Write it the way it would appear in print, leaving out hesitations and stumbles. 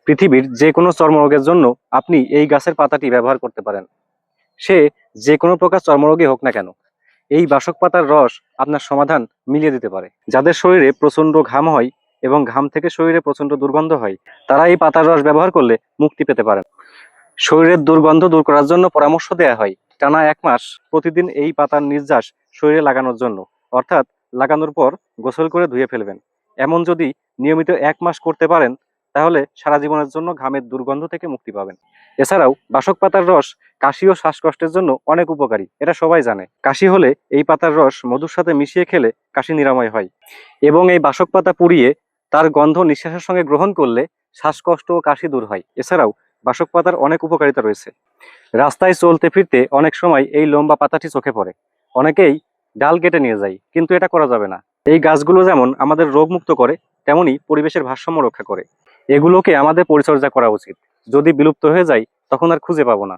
পৃথিবীর যে কোনো চর্মরোগের জন্য আপনি এই গাছের পাতাটি ব্যবহার করতে পারেন। সে যে কোনো প্রকার চর্মরোগই হোক না কেন, এই বাসক পাতার রস আপনার সমাধান মিলিয়ে দিতে পারে। যাদের শরীরে প্রচন্ড ঘাম হয় এবং ঘাম থেকে শরীরে প্রচন্ড দুর্গন্ধ হয়, তারা এই পাতার রস ব্যবহার করলে মুক্তি পেতে পারেন। শরীরের দুর্গন্ধ দূর করার জন্য পরামর্শ দেওয়া হয় টানা 1 মাস প্রতিদিন এই পাতার নির্যাস শরীরে লাগানোর জন্য, অর্থাৎ লাগানোর পর গোসল করে ধুয়ে ফেলবেন। এমন যদি নিয়মিত 1 মাস করতে পারেন, তাহলে সারা জীবনের জন্য ঘামের দুর্গন্ধ থেকে মুক্তি পাবেন। এছাড়াও বাসক পাতার রস কাশি ও শ্বাসকষ্টের জন্য অনেক উপকারী, এটা সবাই জানে। কাশি হলে এই পাতার রস মধুর সাথে মিশিয়ে খেলে কাশি নিরাময় হয়, এবং এই বাসক পাতা পুড়িয়ে তার গন্ধ নিঃশ্বাসের সঙ্গে গ্রহণ করলে শ্বাসকষ্ট ও কাশি দূর হয়। এছাড়াও বাসক পাতার অনেক উপকারিতা রয়েছে। রাস্তায় চলতে ফিরতে অনেক সময় এই লম্বা পাতাটি চোখে পড়ে, অনেকেই ডাল কেটে নিয়ে যায়, কিন্তু এটা করা যাবে না। এই গাছগুলো যেমন আমাদের রোগমুক্ত করে, তেমনি পরিবেশের ভারসাম্য রক্ষা করে। এগুলোকে আমাদের পরিচর্যা করা উচিত। যদি বিলুপ্ত হয়ে যায়, তখন আর খুঁজে পাবো না।